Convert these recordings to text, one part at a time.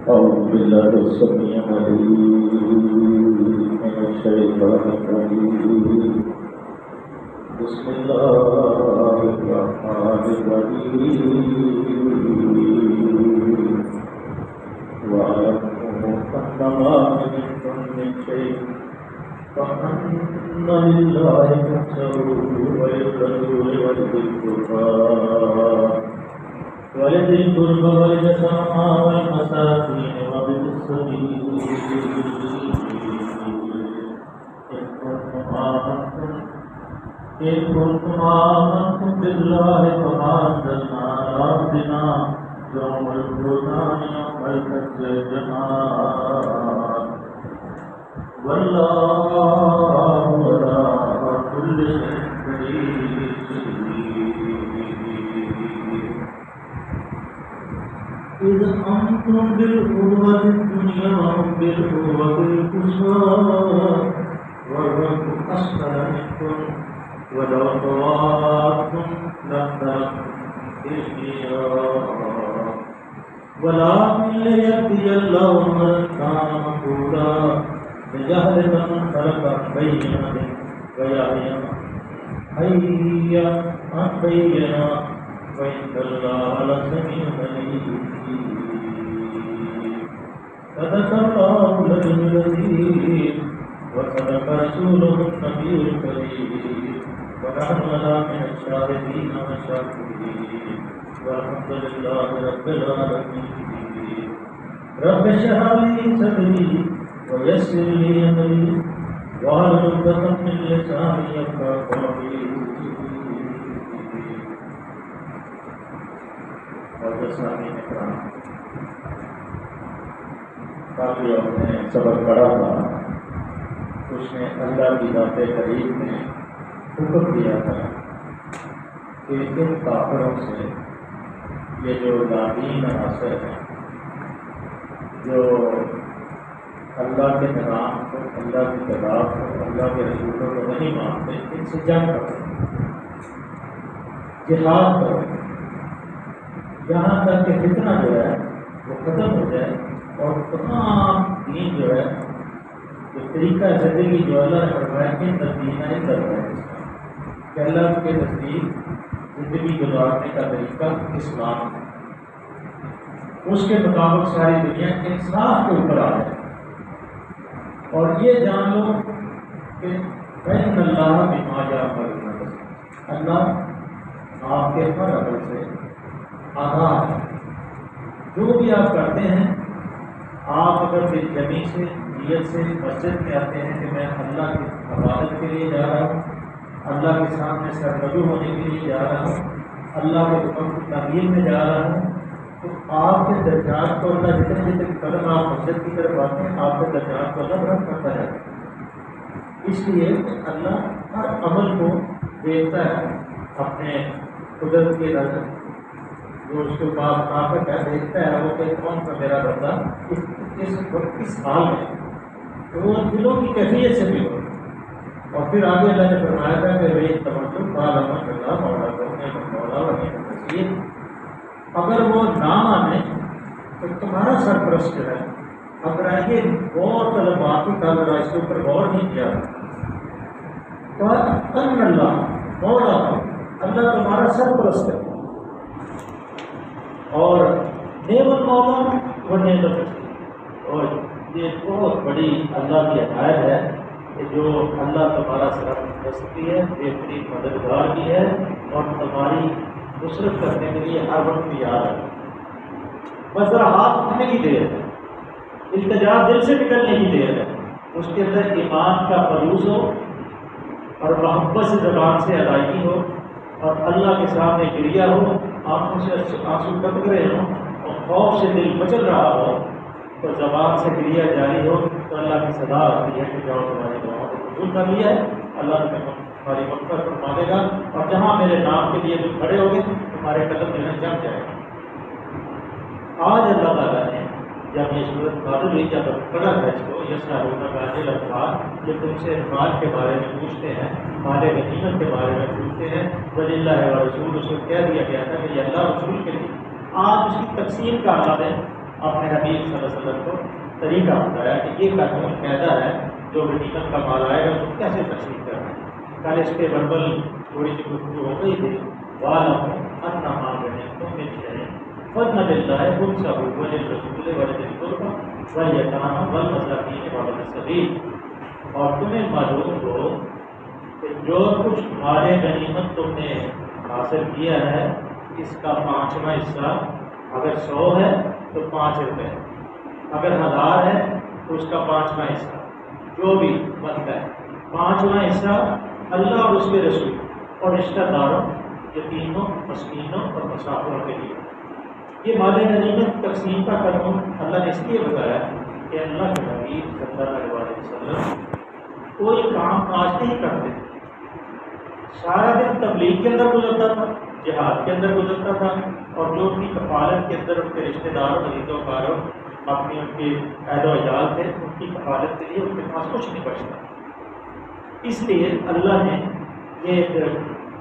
أعوذ بالله السميع العليم من الشيطان الرجيم بسم الله الرحمن الرحيم واعلموا أنما منكم من شيء فأن لله نفسه وللرسول ولذي القربى واليتامى والمساكين وابن السبيل إن كنتم آمنتم بالله فما أنزلنا على عبدنا يوم الفرقان يوم التقى الجمعان والله على كل شيء قدير. إذ أنتم بالقوة الدنيا وهم بالقوة القصوى والرب أسفل منكم ولو طواعتم لأخذتم بالميراث ولكن ليهدي الله من كان مفعولا ليهلك من خلق بينة ويحيى من بينة وإن الله لسميع عليم. صدق الله العظيم وصدق رسوله النبي الكريم ونحن لنا من الشاهدين والشاكرين والحمد لله رب العالمين. رب اشرح لي صدري ويسر لي أمري واحلل عقدة من لساني يفقهوا قولي. کافی آپ نے سبق پڑھا تھا، اس نے اللہ کی ذات قریب میں حکم دیا تھا کہ ان کافروں سے یہ جو لاعبین عناصر ہیں، جو اللہ کے نظام کو، اللہ کی کتاب کو، اللہ کے رسولوں کو نہیں مانتے، ان سے جنگ کرو، جہاد کرو، یہاں تک کہ فتنہ جو ہے وہ ختم ہو جائے اور تمام دین جو ہے، جو طریقہ زندگی جو اللہ نے فرمایا ان تبدیلیاں کہ اللہ کے نزدیک زندگی گزارنے کا طریقہ اسلام ہے، اس کے مطابق ساری دنیا انصاف کے اوپر آ جائے. اور یہ جان لو کہ بین اللہ بما یعمل، اللہ آپ کے ہر عمل سے آگاہ ہے. جو بھی آپ کرتے ہیں، آپ اگر دل جمی سے، نیت سے مسجد میں آتے ہیں کہ میں اللہ کی عبادت کے لیے جا رہا ہوں، اللہ کے سامنے سرمجو ہونے کے لیے جا رہا ہوں، اللہ کے حکم کی تعمیل میں جا رہا ہوں، تو آپ کے درجات کو اللہ جتنے جتنے قدم آپ مسجد کی طرف آتے ہیں، آپ کے درجات کو اللہ بلند کرتا ہے. اس لیے اللہ ہر عمل کو دیکھتا ہے اپنے قدرت کے نظر، جو اس کے بعد طاقت ہے دیکھتا ہے وہ کہ کون سا میرا بندہ کس حال میں، تو وہ دلوں کی کیفیت سے بھی ہو. اور پھر آگے اللہ نے فرمایا تھا کہ بھائی تمجو اللہ مولا کرنے مولا وہیں تصویر، اگر وہ نہ مانے تو تمہارا سرپرست جو ہے، اگر یہ بہت طلبات کی کل رہا اس کے اوپر غور نہیں کیا تو اللہ مولا اللہ تمہارا سرپرست ہے. اور نعم المولا و نعم النصیر، اور یہ بہت بڑی اللہ کی عنایت ہے کہ جو اللہ تمہارا سرپرست بھی ہے، بہترین مددگار بھی ہے، اور تمہاری نصرت کرنے کے لیے ہر وقت تیار ہے. بس ذرا ہاتھ اٹھنے کی دیر ہے، التجا دل سے نکلنے کی دیر ہے، اس کے اندر ایمان کا خلوص ہو اور محبت سے زبان سے ادائیگی ہو اور اللہ کے سامنے گریا ہو، آنکھوں سے آنسو ٹپک رہے ہوں اور خوف سے دل مچل رہا ہو، تو زبان سے گریا جاری ہو تو اللہ کی صدا آتی ہے کہ جاؤ تمہاری دعاؤں کو قبول کر لیا ہے، اللہ تمہاری مغفرت فرما دے گا، اور جہاں میرے نام کے لیے تم کھڑے ہوگے تمہارے قدم جو ہے جم جائے گا. آج اللہ تعالیٰ نے جب یہ صورت نازل ہوئی، جب پڑھا ہے اس کو یسألونک عن الانفال، جو تم سے انفال کے بارے میں پوچھتے ہیں، مال غنیمت کے بارے میں پوچھتے ہیں، وللہ ورسول، اس کو کہہ دیا گیا تھا کہ یہ اللہ رسول کے لیے، آج اس کی تقسیم کا اللہ نے اپنے حبیب صلی اللہ علیہ وسلم کو طریقہ بتایا کہ یہ قانون قاعدہ ہے جو غنیمت کا مال آئے گا اس کو کیسے تقسیم کرنا ہے۔ کل اس کے بربل تھوڑی سی گفتگو ہو گئی تھی، وَعَلَمُوا أَنَّمَا غَنِمْتُم مِّن شَيْءٍ فَلِلَّهِ خُمُسُهُ وَلِلرَّسُولِ وَلِذِي الْقُرْبَىٰ وَالْيَتَامَىٰ وَالْمَسَاكِينِ وَابْنِ السَّبِيلِ، اور تمہیں معلوم ہو کہ جو کچھ مال غنیمت تم نے حاصل کیا ہے اس کا 5واں حصہ، اگر 100 ہے تو 5 روپے، اگر 1000 ہے تو اس کا 5واں حصہ جو بھی بنتا ہے، 5واں حصہ اللہ اور اس کے رسول اور رشتہ داروں، یتیموں، مسکینوں اور مسافروں کے لیے۔ یہ مال غنیمت تقسیم کا قانون اللہ نے اس لیے بتایا کہ اللہ کے حبیب صلی اللہ علیہ وسلم کوئی کام آج نہیں کرتے، سارا دن تبلیغ کے اندر گزرتا تھا، جہاد کے اندر گزرتا تھا، اور جو ان کی کفالت کے اندر ان کے رشتہ داروں، عزیزوں کاروں، اپنی ان کے عہد و اجال تھے، ان کی کفالت کے لیے ان کے پاس کچھ نہیں بچتا۔ اس لیے اللہ نے یہ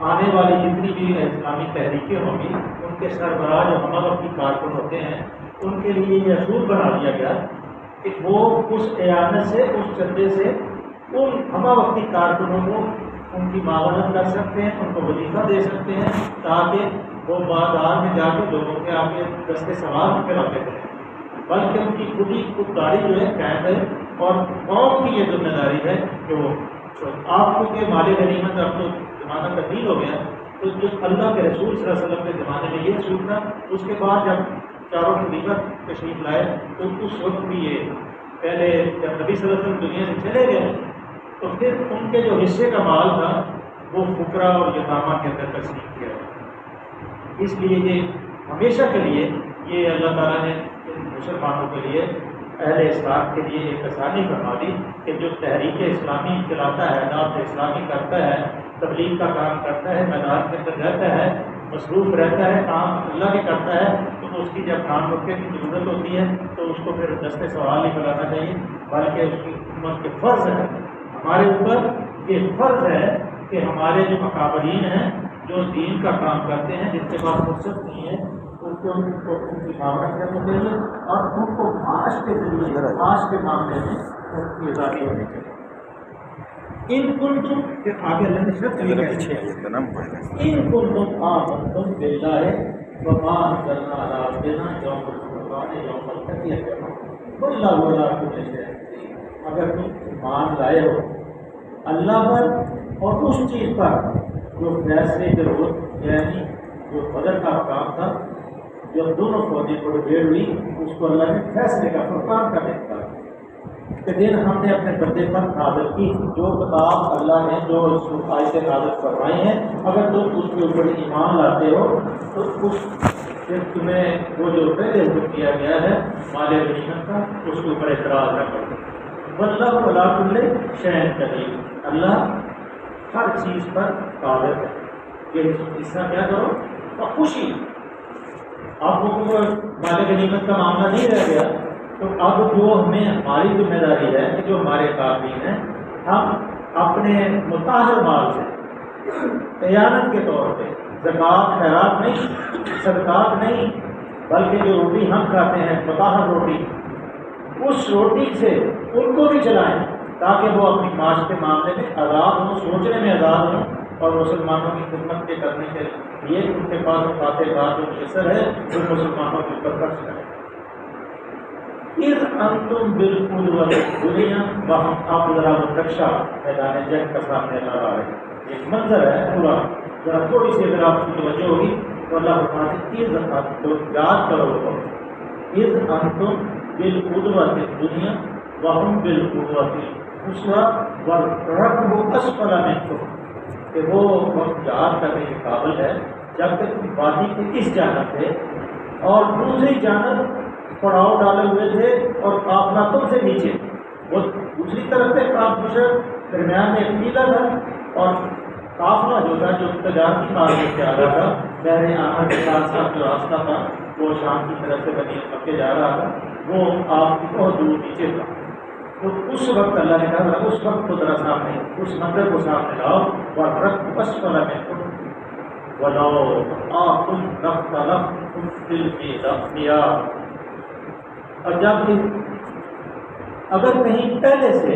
آنے والی جتنی بھی اسلامی تحریکیں ہوں گی ان کے سربراہ جو ہمارا وقتی کارکن ہوتے ہیں ان کے لیے یہ اصول بنا دیا گیا کہ وہ اس اعانت سے، اس چندے سے ان ہمہ وقتی کارکنوں کو ان کی معاونت کر سکتے ہیں، ان کو وظیفہ دے سکتے ہیں، تاکہ وہ بازار میں جا کے لوگوں کے آگے دستے سوال پھیلاتے رہیں، بلکہ ان کی خودداری جو ہے قائم ہے، اور قوم کی یہ ذمہ داری ہے کہ وہ آپ کو کہ مال غنیمت اب تو زمانہ تبدیل ہو گیا، تو جو اللہ کے رسول صلی اللہ علیہ وسلم کے زمانے میں یہ اصول تھا، اس کے بعد جب چاروں خلیفہ تشریف لائے تو اس وقت بھی یہ پہلے جب نبی صلی اللہ علیہ وسلم دنیا سے چلے گئے تو پھر ان کے جو حصے کا مال تھا وہ فقراء اور یتامہ کے اندر تقسیم کیا۔ اس لیے یہ ہمیشہ کے لیے یہ اللہ تعالیٰ نے مسلمانوں کے لیے، اہل اسلام کے لیے ایک آسانی فرما دی کہ جو تحریک اسلامی چلاتا ہے، دعوت اسلامی کرتا ہے، تبلیغ کا کام کرتا ہے، میدان کے اندر رہتا ہے، مصروف رہتا ہے، کام اللہ کے کرتا ہے، تو اس کی جب کام روکے کی ضرورت ہوتی ہے تو اس کو پھر دستے سوال نہیں بلانا چاہیے، بلکہ اس کی حکومت کے فرض ہے، ہمارے اوپر یہ فرض ہے کہ ہمارے جو مقابلین ہیں، جو دین کا کام کرتے ہیں، جن کے پاس فرصت نہیں ہے، ان کو ان کی معاونت کرنی چاہیے، اور ان کو معاش کے ذریعے، معاش کے معاملے میں ان کی آزادی ہونی چاہیے۔ ان کنتم، پھر آگے اللہ نے شرط یہ کہی ہے، ان کنتم آمنتم باللہ وما انزلنا علی عبدنا یوم الفرقان یوم التقى الجمعان واللہ علی کل شیء قدیر، اگر تم ایمان لائے ہو اللہ پر اور اس چیز پر جو فیصلے کے روز، یعنی جو بدر کا کام تھا، جب دونوں فوجیں کو ڈیڑھ ہوئی، اس کو اللہ نے فیصلے کا فرقان کا دیکھا کہ دن ہم نے اپنے بندے پر نازل کی، جو کتاب اللہ نے جو آیتیں نازل فرمائی ہیں، اگر تم اس کے اوپر ایمان لاتے ہو تو اس پھر تمہیں وہ جو پہلے حکم کیا گیا ہے مال غنیمت کا، اس کے اوپر اعتراض نہ کرو۔ واللہ علی کل شیء قدیر، اللہ ہر چیز پر قادر ہے۔ یہ حصہ کیا کرو اور خوشی، آپ کو مال غنیمت کا معاملہ نہیں رہ گیا، تو اب جو ہمیں ہماری ذمہ داری ہے کہ جو ہمارے قابلین ہیں، ہم اپنے متاثر مال سے قیانت کے طور پہ زکوٰۃ، خیرات نہیں، صدقات نہیں، بلکہ جو روٹی ہم کھاتے ہیں متاثر روٹی، اس روٹی سے ان کو بھی چلائیں تاکہ وہ اپنی معاش کے معاملے میں آزاد ہوں، سوچنے میں آزاد ہوں، اور مسلمانوں کی خدمت کے کرنے کے لیے ان کے پاس فاتح بات جو میسر ہے وہ مسلمانوں کے اوپر خرچ کریں۔ اذ انتم بالقدوۃ الدنیا، وہم آپ ذرا مترشا میدان جنگ کا سامنے لا رہا ہے، ایک منظر ہے پورا، ذرا تھوڑی سی اگر آپ کی توجہ ہوگی تو اللہ فرماتے ہیں اذ انتم، یاد کرو، اذ انتم بالقدوۃ الدنیا وہم بالقدوۃ القصویٰ والرکب اسفل منکم، کہ وہ وقت یاد کرنے کے قابل ہے جب تک وادی کے اس جانب تھے اور دوسری جانب پڑاؤ ڈالے ہوئے تھے اور قافلہ تم سے نیچے، وہ دوسری طرف سے کافر درمیان میں ایک قلعہ تھا، اور قافلہ جو تھا جو تجارتی مارکیٹ سے آ رہا تھا، بحر احمر کے ساتھ ساتھ جو راستہ تھا وہ شام کی طرف سے بنی مکے جا رہا تھا، وہ آپ کی بہت دور نیچے تھا۔ تو اس وقت اللہ نے کہا اس وقت کو ذرا سامنے اس منظر کو سامنے لاؤ، اور رکھ اسفل منکم، وَلَوْ آتُمْ لَخْتَلَفْتُمْ فِي الْمِيَاهِ. اور جب اگر کہیں پہلے سے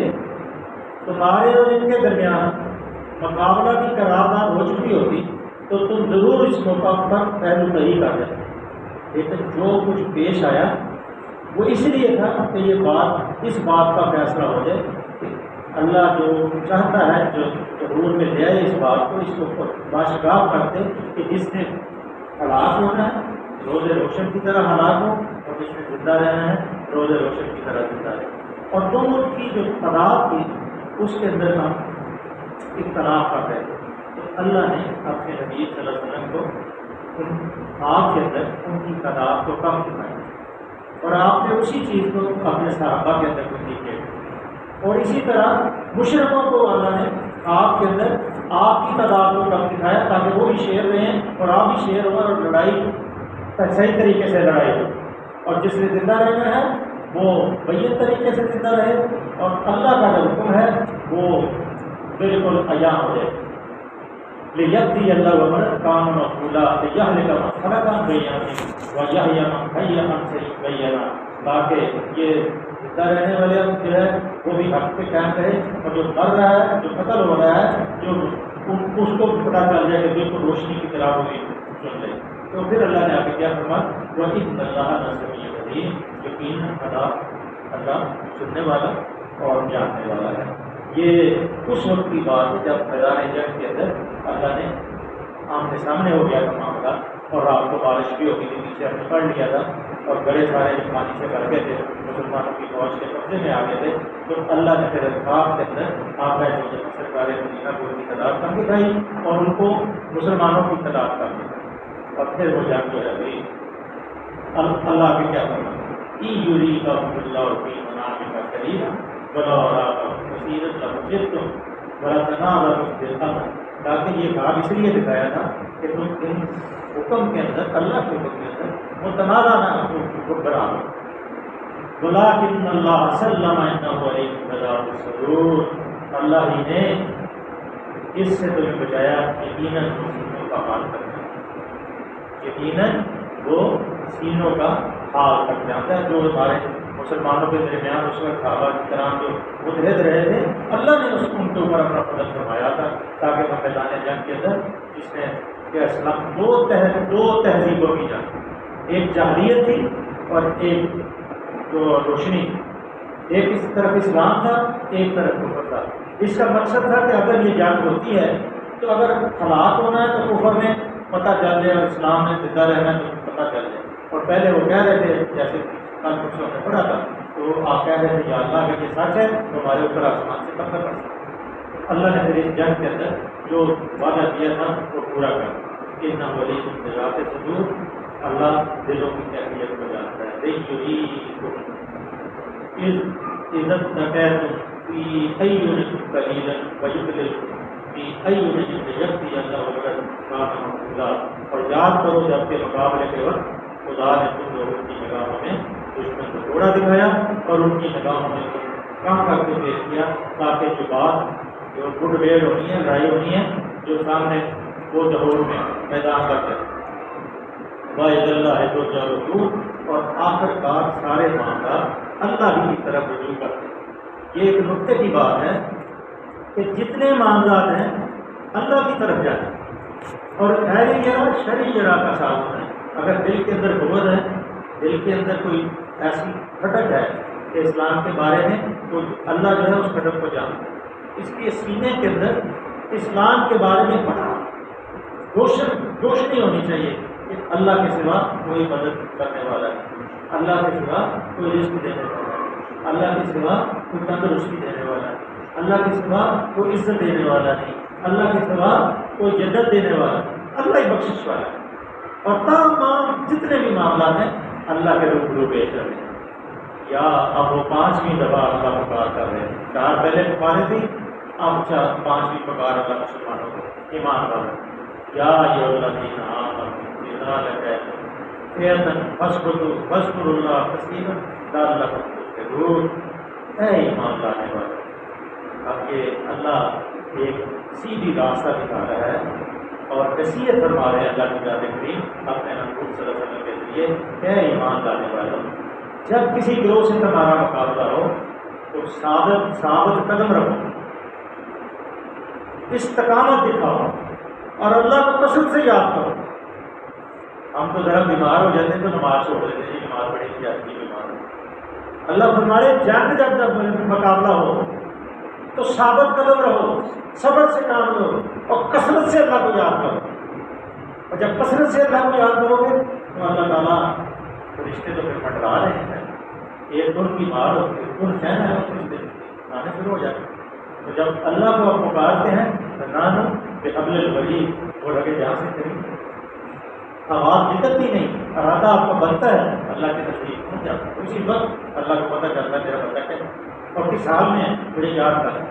تمہارے اور ان کے درمیان مقابلہ کی قرارداد ہو چکی ہوتی تو تم ضرور اس موقع پر پہلو صحیح کر دیتے، لیکن جو کچھ پیش آیا وہ اس لیے تھا کہ یہ بات اس بات کا فیصلہ ہو جائے کہ اللہ جو چاہتا ہے جو ضرور میں لے آئے اس بات کو، اس کو باشگاف کرتے کہ جس نے ہلاک ہونا ہے روز روشن کی طرح ہلاک ہو، اور جس نے زندہ رہنا ہے روز روشن کی طرح زندہ رہے. اور دونوں کی جو تعداد تھی اس کے اندر ہم اختلاف کر رہے تھے، تو اللہ نے اپنے نبی صلی اللہ علیہ وسلم کو آپ کے اندر ان کی تعداد کو کم کرایا، اور آپ نے اسی چیز کو اپنے صحابہ کے اندر بھی کیا. اور اسی طرح مشرکوں کو اللہ نے آپ کے اندر آپ کی تعداد کو کم دکھایا تاکہ وہ بھی شیر رہیں اور آپ بھی شیر ہوں، اور لڑائی صحیح طریقے سے لڑائی ہو، اور جس نے زندہ رہنا ہے وہ بین طریقے سے زندہ رہے، اور اللہ کا جو حکم ہے وہ بالکل عیاں ہو جائے. لِيَقْضِيَ اللَّهُ أَمْرًا كَانَ مَفْعُولًا لِيَهْلِكَ مَنْ هَلَكَ عَنْ بَيِّنَةٍ وَيَحْيَىٰ مَنْ حَيَّ عَنْ بَيِّنَةٍ. تاکہ یہ زندہ رہنے والے جو ہے وہ بھی حق پہ قائم رہے، اور جو مر رہا ہے جو قتل ہو رہا ہے جو اس کو پتہ چل جائے کہ بالکل روشنی کی طرح وہ بھی چل رہے. تو پھر اللہ نے آگے کیا فرمایا، وَإِنَّ اللَّهَ لَسَمِيعٌ عَلِيمٌ. یقیناً اللہ سننے والا اور جاننے والا ہے. یہ اس وقت کی بات ہے جب میدان جنگ کے اندر اللہ نے آمنے سامنے ہو گیا تھا معاملہ، اور رات کو بارش بھی ہوگی تھی، پیچھے ہم نے پڑھ لیا تھا، اور گڑے سارے جو پانی سے بھر گئے تھے مسلمانوں کی فوج کے قبضے میں آ گئے تھے. تو اللہ نے پھر خواب کے اندر آپ جو سرکار مدینہ کو ان کی تعداد کم دکھائی اور ان کو مسلمانوں کی تعداد کم دکھائی، اور پھر وہ جنگ جو ہے گئی. اللہ کے کیا فرمایا، يُرِيكَهُمُ اللَّهُ فِي مَنَامِكَ قَلِيلًا وَلَوْ أَرَاكَهُمْ كَثِيرًا لَّفَشِلْتُمْ وَلَتَنَازَعْتُمْ فِي الْأَمْرِ. تاکہ یہ خواب اس لیے دکھایا تھا کہ تم ان حکم کے اندر، اللہ کے حکم کے اندر متنازع نہ برا ہو. وَلَٰكِنَّ اللَّهَ سَلَّمَ إِنَّهُ عَلِيمٌ بِذَاتِ الصُّدُورِ. اللہ ہی نے اس سے تمہیں بچایا، یقیناً وہ سینوں کا حال کرتا ہے، یقیناً وہ سینوں کا حال کر جاتا ہے. جو ہمارے مسلمانوں کے درمیان اس وقت صحابہ کی طرح جو متحد رہے تھے، اللہ نے ان کے اوپر اپنا فضل فرمایا تھا تاکہ وہ میدان جنگ کے اندر جس میں کہ اسلام دو تہذیبوں کی جنگ، ایک جاہلیت تھی اور ایک جو روشنی، ایک اس طرف اسلام تھا ایک طرف کفر تھا. اس کا مقصد تھا کہ اگر یہ جنگ ہوتی ہے تو اگر ہلاک ہونا ہے تو کفر میں پتہ چل جائے، اور اسلام میں زندہ رہنا ہے تو پتہ چل جائے. اور پہلے وہ کہہ رہے تھے، جیسے کل پرسوں نے پڑھا تھا، تو آپ کہہ رہے تھے یا اللہ اگر یہ سچ ہے تو ہمارے اوپر آسمان سے پتھر پڑ سکتا. اللہ نے پھر اس جنگ کے اندر جو وعدہ کیا تھا وہ پورا کر دیا. اِنَّهُ عَلِيمٌ بِذَاتِ الصُّدُورِ. اللہ دلوں کی کیفیت کو جانتا ہے. لِيُرِيكُمْ إِذْ اتَّقَيْتُمْ فِي أَعْيُنِكُمْ قَلِيلًا وَيُضْلِلْكُمْ فِي أَعْيُنِهِمْ لِيَقْضِيَ اللَّهُ أَمْرًا كَانَ مَفْعُولًا. اور یاد کرو جب کے مقابلے کے وقت خدا نے تم لوگوں کی نگاہوں میں دشمن کو تھوڑا دکھایا اور ان کی نگاہوں میں کم کر کے پیش کیا، تاکہ جو بات جو گڈ ویل ہونی ہے، لڑائی ہونی ہے، جو سامنے وہ ظہور میں میدان کر دے. وَإِلَى اللَّهِ تُرْجَعُ الْأُمُورُ. اور آخر کار سارے معاملات اللہ ہی کی طرف رجوع کرتے ہیں. یہ ایک نقطے کی بات ہے کہ جتنے معاملات ہیں اللہ کی طرف جاتے ہیں، اور خیری جرا شرعی جرا کا ساتھ ہے. اگر دل کے اندر بغض ہے، دل کے اندر کوئی ایسی کھٹک ہے کہ اسلام کے بارے میں، تو اللہ جو ہے اس کھٹک کو جانتا ہے. اس لیے سینے کے اندر اسلام کے بارے میں بڑا روشنی ہونی چاہیے کہ اللہ کے سوا کوئی مدد کرنے والا نہیں، اللہ کے سوا کوئی رزق دینے والا نہیں، اللہ کے سوا کوئی تندرستی دینے والا نہیں، اللہ کے سوا کوئی عزت دینے والا نہیں، اللہ کے سوا کوئی جنت دینے والا نہیں، اللہ ہی بخشش والا ہے. اور تمام جتنے بھی معاملات ہیں اللہ کے روبرو پیش کر رہے ہیں. یا اب وہ 5ویں دفعہ اللہ پکار کر رہے ہیں. 4 پہلے پکارے تھی، اب 5ویں پکار اللہ مسلمانوں کو ایمان والوں. یا الذین آمنوا اذا لقیتم فئۃ فاذکروا اللہ کثیرا لعلکم تفلحون. اے ایمان لانے والے، اب یہ اللہ ایک سیدھی راستہ دکھا رہا ہے اور نصیحت فرما رہے ہیں اللہ کی ذات کریم اپنے محبوب صلی اللہ علیہ وسلم کے ذریعے کہ ایمان لانے والوں، جب کسی گروہ سے تمہارا مقابلہ ہو تو ثابت قدم رہو، استقامت دکھاؤ اور اللہ کو کثرت سے یاد کرو۔ ہم تو ذرا بیمار ہو جاتے ہیں تو نماز چھوڑ دیتے ہیں، نماز پڑھی نہیں جاتی بیمار۔ اللہ فرمارے جنگ جب مقابلہ ہو تو ثابت قدم رہو، صبر سے کام لو اور کثرت سے اللہ کو یاد کرو۔ اور جب کثرت سے اللہ کو یاد کرو گے تو اللہ تعالیٰ رشتے تو پھر پٹرا رہے ہیں، ایک دن کی مار ہوتی ہے، دن کہنا ہے رشتے آنے شروع ہو جاتے ہیں۔ تو جب اللہ کو آپ پکارتے ہیں تو نانو کہ حبل الورید وہ لگے جہاں سے کریں، آواز نکلتی نہیں، ارادہ آپ کا بنتا ہے، اللہ کے نزدیک پہنچ جاتا ہے، اسی وقت اللہ کو پتہ چلتا ہے میرا بندہ کیا ہے۔ اور کس حال میں مجھے یاد کریں،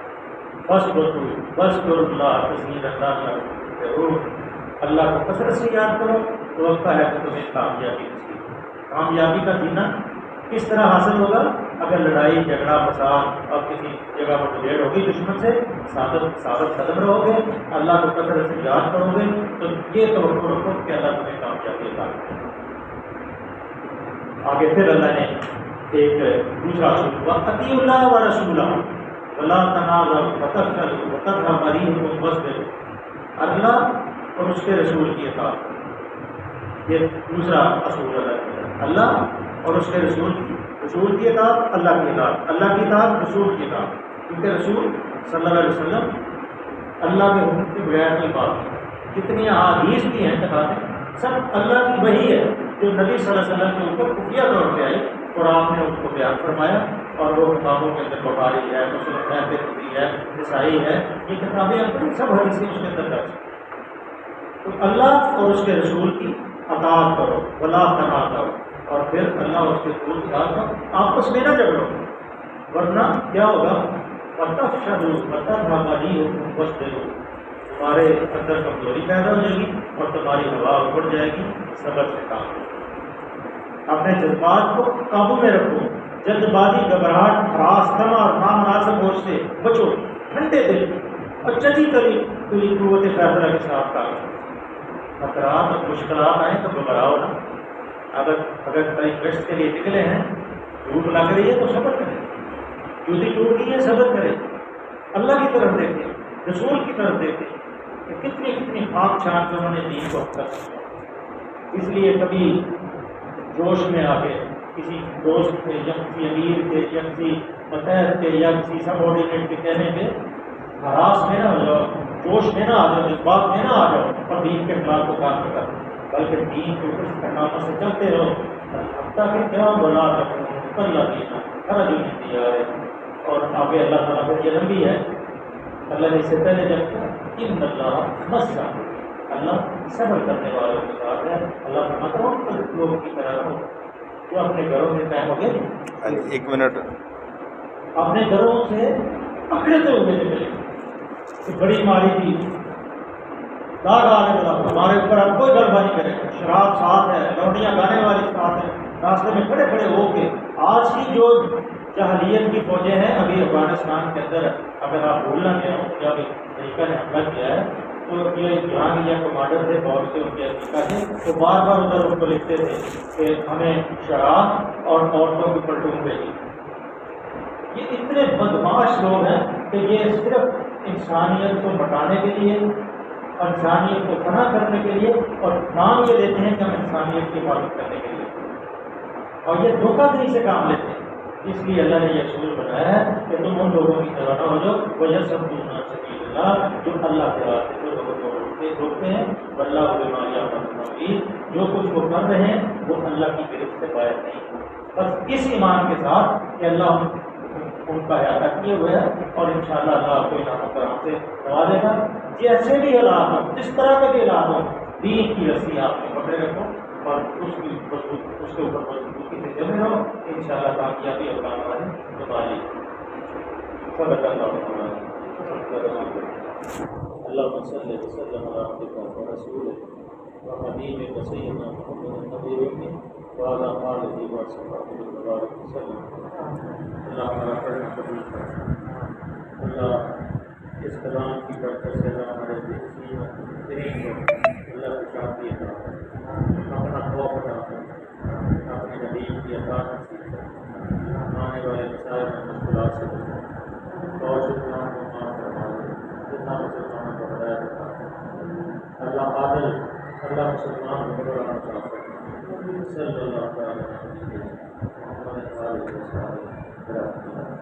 بس اللہ تسلیم اللہ ضرور اللہ کو کثرت سے یاد کرو تو وقت ہے کہ تمہیں کامیابی نصیب۔ کامیابی کا جینا کس طرح حاصل ہوگا؟ اگر لڑائی جھگڑا فساد اور کسی جگہ پر مدھیڑ ہوگی دشمن سے، ثابت قدم رہو گے، اللہ کو کثرت سے یاد کرو گے تو یہ توقع رکھو کہ اللہ تمہیں کامیابی عطا کرے۔ آگے پھر اللہ نے ایک دوسرا اصول ہوا، اطیعوا اللہ و رسولہ ولا تنازعوا فتفشلوا وتذهب ريحكم واصبروا، اللہ اور اس کے رسول کی اطاعت، یہ دوسرا اصول اللہ اور اس کے رسول کی اطاعت، اللہ کی اطاعت، اللہ کی اطاعت رسول کی اطاعت، کیونکہ رسول صلی اللہ علیہ وسلم اللہ کے حکم کے بغیر نہیں بات، جتنی احادیث کی ہیں کتابیں سب اللہ کی وحی ہے جو نبی صلی اللہ علیہ وسلم کے اوپر خفیہ طور پہ آئی اور آپ نے اس کو بیان فرمایا، اور وہ کتابوں کے اندر بخاری ہے، مسلم ہے، ترمذی ہے، نسائی ہے، یہ کتابیں اپنی سب حدیثیں اس کے اندر درج ہیں۔ تو اللہ اور اس کے رسول کی اطاعت کرو، ولا تنازعوا، اور پھر اللہ اور اس کے رسول کی اطاعت کرو، آپس میں نہ جھگڑو، ورنہ کیا ہوگا؟ وتفشلوا وتذهب ريحكم واصبروا، تمہارے اندر کمزوری پیدا ہو جائے گی اور تمہاری ہوا اڑ جائے گی، صبر سے کام کرو۔ اپنے جذبات کو قابو میں رکھو، جلد بازی، گھبراہٹ، ہراس، دمہ اور نامناسب ہوش سے بچو، ٹھنڈے دل اور چچی تلی قوت فیصلہ کے ساتھ کام کرو۔ خطرات اور مشکلات آئیں تو گھبراؤ نہ، اگر کئی گشت کے لیے نکلے ہیں، دھوپ لگ رہی ہے تو صبر کریں، جوتی ٹوٹ گئی ہے صبر کریں، اللہ کی طرف دیکھیں، رسول کی طرف دیکھیں کہ کتنی خاک چھان کے انہوں نے دین کو اختر کیا۔ اس لیے کبھی جوش میں آ کے کسی دوست کے یا کسی امیر کے یا کسی متحد کے یا کسی سب آرڈینیٹ کے کہنے پہ ہراس میں نہ ہو جاؤ، جوش میں نہ آ جاؤ، جذبات میں نہ آ جاؤ اور دین کے خلاف کو کام نہ کرو، بلکہ دین کے اوپر استقامت سے چلتے رہو حتیٰ کہ کیا بلا تک اللہ دینا ہر جو دیا ہے۔ اور آگے اللہ تعالیٰ کو یہ لمبی ہے، اللہ نے اس سے پہلے جب ان اللہ مسا، اللہ صبر کرنے والوں کے ساتھ ہے، اللہ فرماتا ہے لوگوں کی طرح ہو جو اپنے گھروں سے قائم ہو گئے، ایک منٹ، اپنے گھروں سے اکڑتے ہوئے نکلے کہ بڑی ماری تھی، داغ آنے والا، ہمارے اوپر اب کوئی غلبہ نہیں کرے گا، شراب ساتھ ہے، لوٹیاں گانے والی ساتھ ہے، راستے میں کھڑے کھڑے ہو کے آج کی جو جہلیت کی فوجیں ہیں ابھی افغانستان کے اندر، اگر آپ بھولنا گیا ہوں کہ ابھی امریکہ نے حملہ کیا ہے تو یہ جہاں یہ کمانڈر تھے فوج کے ان کے امریکہ تھے، تو بار بار ادھر ان کو لکھتے تھے کہ ہمیں شراب اور عورتوں کی پلٹون بھیجی۔ یہ اتنے بدماش لوگ ہیں کہ یہ صرف انسانیت کو مٹانے کے لیے، انسانیت کو فنا کرنے کے لیے، اور نام یہ دیتے ہیں کہ ہم انسانیت کی حفاظت کرنے کے لیے، اور یہ دھوکہ دہی سے کام لیتے ہیں۔ اس لیے اللہ نے یہ اصول بنایا ہے کہ تم ان لوگوں کی طرح نہ ہو جو وجہ سب دوسرا سبیل اللہ، جو اللہ کے راستے سے لوگوں کو روکتے ہیں، واللہ بما یعملون خبیر، جو کچھ وہ کر رہے ہیں وہ اللہ کی گرفت سے باہر نہیں، بس اس ایمان کے ساتھ کہ اللہ ان کا احاطہ کیے ہوئے ہے، اور انشاءاللہ اللہ آپ کو انعام و کرام سے نوازے گا۔ جیسے بھی حالات ہوں، جس طرح کے بھی حالات ہوں، دین کی رسی آپ نے پکڑے رکھو اور اس کے اوپر مضبوطی سے جمے رہو، انشاءاللہ کامیابی اور کامیابی تمہاری۔ صدق اللہ تعالیٰ۔ اللهم صل وسلم على عبدك ورسولك وحبيبك سيدنا محمد النبي الأمي وعلى آله وصحبه وبارك وسلم۔ اللہ ہمارا پڑھنا قبول کر، اللہ اس کلام کی برکت سے اللہ ہمارے ترین کو اللہ کی شادی عطا کرے، اپنا خوف عطا کرے، اپنے نبی کی عطا نصیب کرے، آنے والے مسائل میں مشکلات سے بچائے، اور گناہوں کو معاف فرما دے، جتنا مسلمانوں کو ہدایت عطا کرے۔ اللہ عادل، اللہ مسلمان حکمران عطا کرے۔ صلی اللہ تعالیٰ علیہ وسلم۔